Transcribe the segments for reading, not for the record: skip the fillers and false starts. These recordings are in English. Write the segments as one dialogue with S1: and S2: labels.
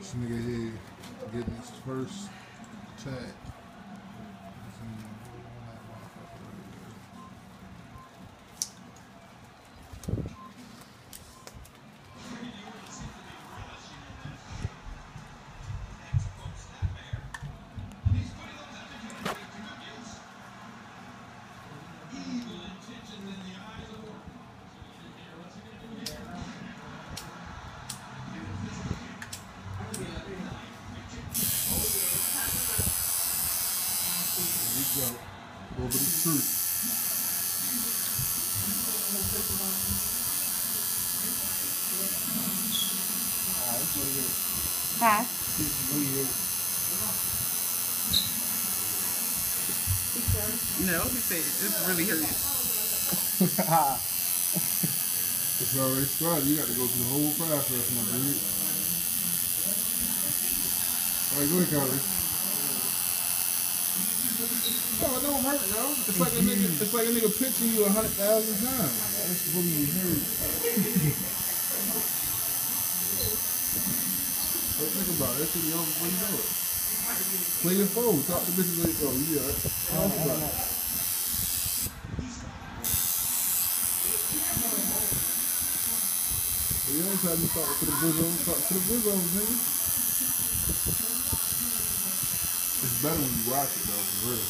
S1: This nigga here getting his first tag. Over the truth.
S2: Huh? No, he said it's really hurting.
S1: It's already started. You got to go through the whole process, my dude. All right, go ahead, Kylie. No, it don't hurt, yo. It's like a nigga. It's like a nigga pitching you 100,000 times. That's really hurt. But think about it. That shit be over before you know it. Play your phone. Talk to bitches like, oh, yeah. Talk about it. You ain't trying to talk to the bizzos. Talk to the bizzos, nigga. It's better when you watch it, though, for real.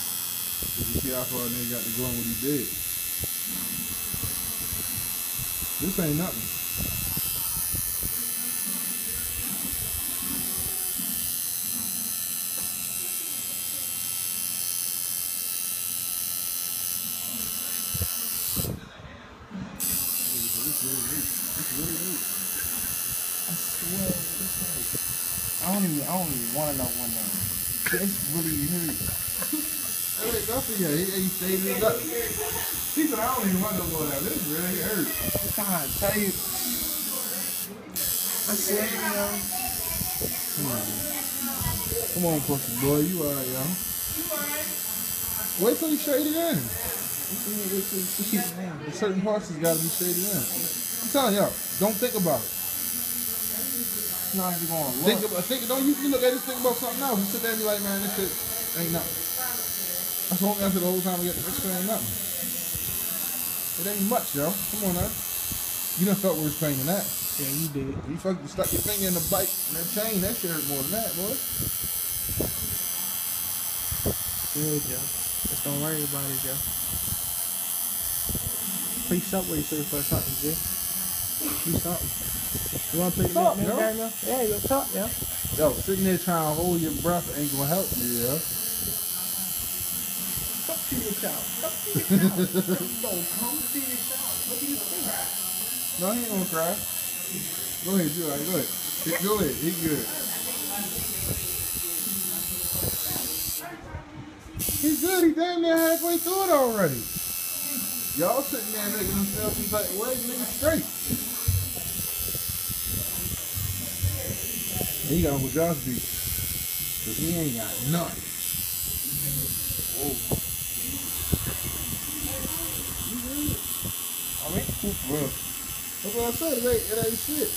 S1: Cause you see how far a nigga got to go and what he did. This ain't nothing.
S3: I don't even want to know one name. It's really hurt.
S1: Hey, nothing yet. He stayed in it up. He said, I don't even want no more of that. This really hurt.
S3: I'm trying to tell you. I said, you know.
S1: Come on, pussy boy. You alright, yo. Wait till you shade it in. There's certain parts that's got to be shaded in. I'm telling y'all, don't think about it.
S3: It's not even going to
S1: Don't you look at this, think about something else. You sit there and be like, man, this shit ain't nothing. That's what I'm answer the whole time we get this shit ain't nothing. It ain't much, yo. Come on now. You done felt worse pain than that.
S3: Yeah, you did.
S1: You fucking stuck your finger in the bite and that chain, that shit hurt more than that, boy.
S3: Good, Joe. Just don't worry about it, Joe. Play Subway Surfer or something, Jay. Do something. You want to play the
S1: Talk,
S3: game
S1: yo.
S3: now? Yeah, yo, talk, yo.
S1: Yo, sitting there trying to hold your breath ain't gonna help you, yo.
S3: Come to your child. Come to your child. No, come to your child. What do you think?
S1: No, he ain't gonna cry. Go ahead, you alright, go ahead. Go ahead, he good. He's good, he damn near halfway through it already. Y'all sitting there making themselves be like, where's nigga straight? He got Uncle Josh beat. Cause he ain't got nothing. Whoa. I mean, cool for real. That's what I said, it ain't shit.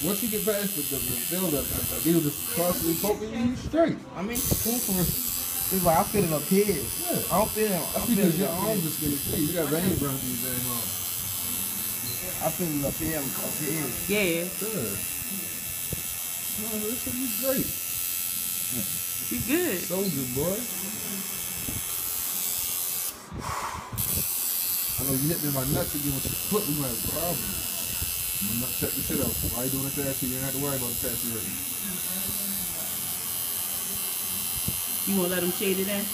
S1: Once you get past the build up, he was just constantly poking you straight.
S3: I mean, it's cool for it's like I feel it up here.
S1: Yeah.
S3: I don't feel it.
S1: That's because your arms are skinny too. You got veins running through your damn arms.
S3: I feel it up here.
S2: Yeah,
S1: Good. No, this should be great.
S2: you good.
S1: Soldier boy. I know you hit me in my nuts again with your foot. We might have a problem. I'm gonna not check the shit out. Why you doing the tattoo? You don't have to worry about the tattoo right now.
S2: You won't let him shade it in?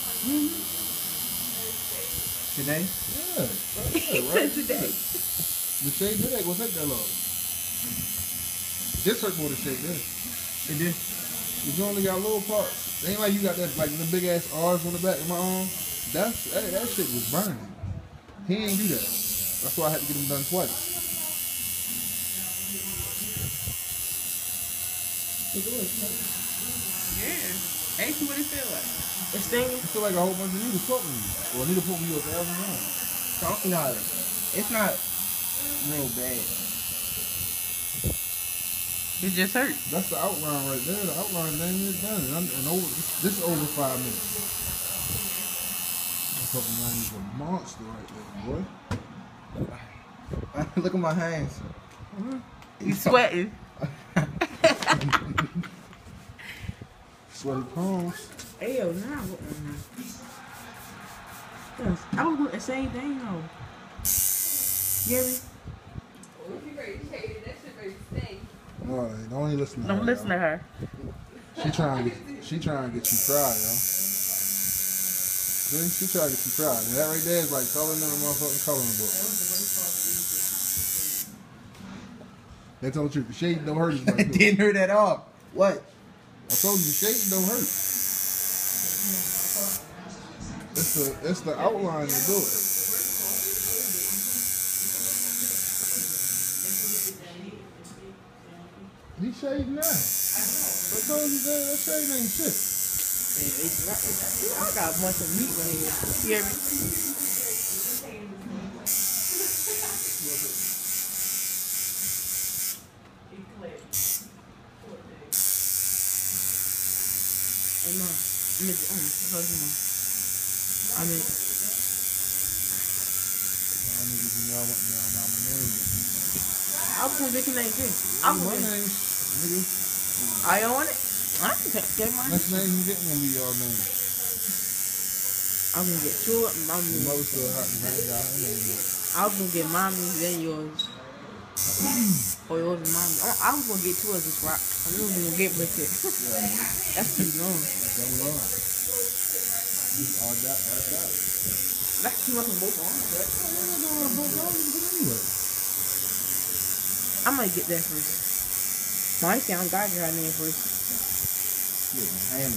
S3: Today?
S1: Yeah.
S2: He said today.
S1: The shade did ain't gonna take that long. This hurt more than shade this.
S3: It did.
S1: Cause you only got little parts. It ain't like you got that like the big ass R's on the back of my arm. That shit was burning. He ain't do that. That's why I had to get him done twice.
S2: Yeah. Ask you what it feel like.
S3: It's stinging.
S1: I feel like a whole bunch of needles poking me. Or a needle poking me 1,000 times.
S3: No, it's not real bad.
S2: It just hurt.
S1: That's the outline right there. The outline ain't it done. And over, this is over 5 minutes. That fucking man is a monster right there, boy.
S3: Look at my hands.
S2: You sweating.
S1: Sweaty palms.
S2: Hell, nah. I was doing the same thing though. You hear me?
S1: No, don't even listen to her.
S2: Don't listen to her.
S1: She trying to get you fried, yo. See? She trying to get you fried. And that right there is like coloring in a motherfucking coloring book. They told you the shade don't hurt as much.
S3: It didn't hurt at all. What?
S1: I told you the shade don't hurt. It's the outline to do it. He shaved now. I told you that shade ain't shit.
S2: I got a bunch of meat right here. You hear me? Hey, Mom. I mean, I was gonna get your name too. I was
S1: My
S2: gonna.
S1: name, nigga.
S2: I don't want it. I can take mine.
S1: Next name you getting gonna be your name.
S2: I'm gonna get two of
S1: Your
S2: mommy.
S1: mother still hot and hang out. Her name is.
S2: I was gonna get mommy, then yours. Or yours and mommy. I was gonna get two of this rock. I knew I was gonna get with it. That's too long.
S1: That's all on. All that.
S2: That's too much for both of them. I might get that first. My sound got your name first.
S3: Yeah, my hand.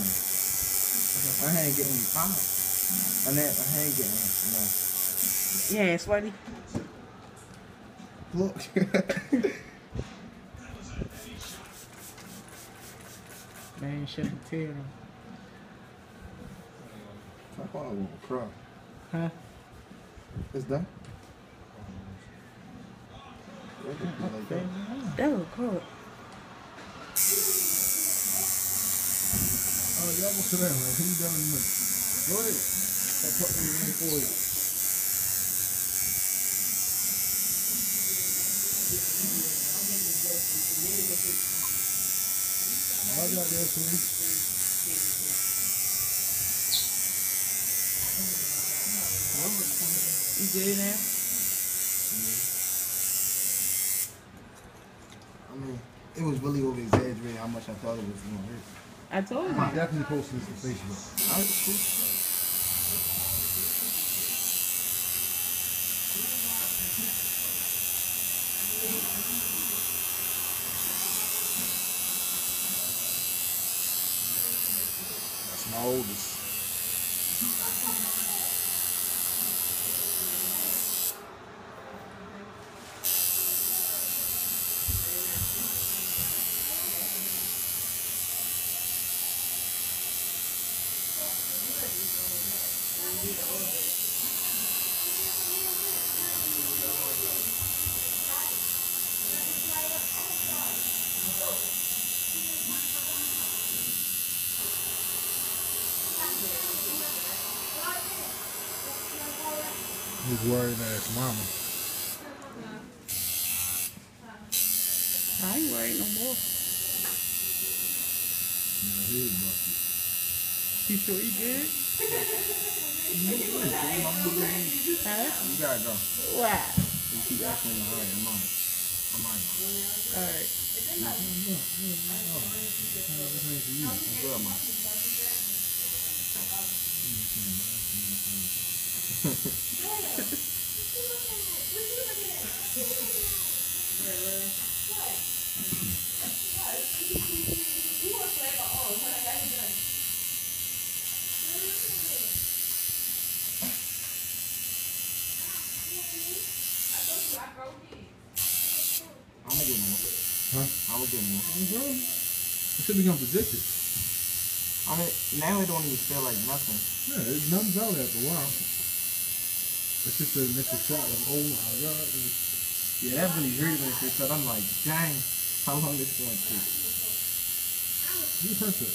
S3: My hand getting hot. My hand getting no.
S2: Yeah, sweaty.
S3: Look.
S2: Man, shut the tail.
S3: I thought I was gonna cry.
S2: Huh?
S3: It's done.
S2: That was cool.
S1: Oh, y'all go sit down, man. He done in a minute. Go ahead. I'll put me in for you. I got that for you.
S2: You good now?
S3: I mean, it was really over exaggerated how much I thought it was gonna hurt.
S2: I told you.
S1: I'm definitely posting this to Facebook. That's my oldest. His worried ass mama.
S2: I ain't worried no more.
S1: My head busted.
S2: You sure you good? Huh?
S3: You gotta go.
S2: Why?
S3: You keep asking me, alright, I'm on.
S2: Alright.
S3: I'm good, man. I'm gonna get more.
S1: Huh?
S3: I'm gonna get more.
S1: It should become addicted.
S3: I mean, now it don't even feel like nothing.
S1: Yeah, it numbs out after a while. It's just the initial shot of, oh my God.
S3: Yeah, that really hurt me because I'm like, dang. How long is it going to take?
S1: You press it.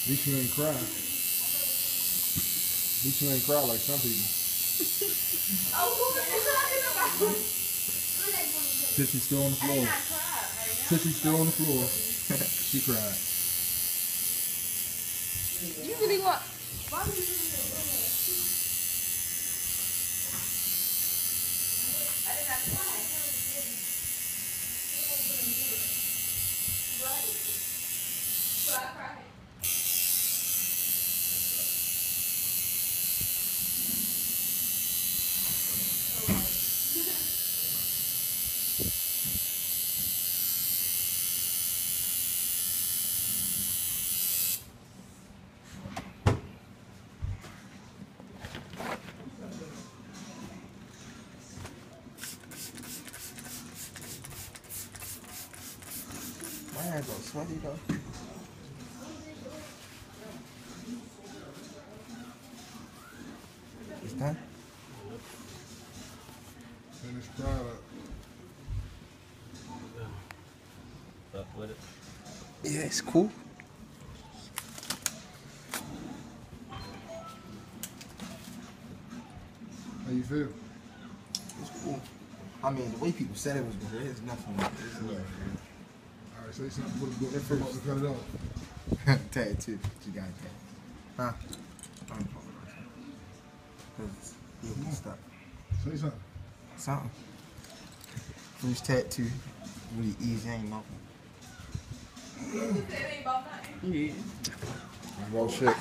S1: At least you ain't cry. At least you ain't cry like some people. Tissy's still on the floor. Tissy's still on the floor. She cried.
S2: You really what?
S3: My hands are sweaty though. It's done?
S1: Finish product.
S4: Fuck with it.
S3: Yeah, it's cool.
S1: How you feel?
S3: It's cool. I mean, the way people said it was good, there's nothing like this.
S1: Alright, say something for the book. Let's cut it off.
S3: Tattoo. You got that. Huh? Because you'll be stuck.
S1: Say something.
S3: Something. First tattoo. Really easy, ain't nothing.
S2: Yeah.
S1: Well, shit.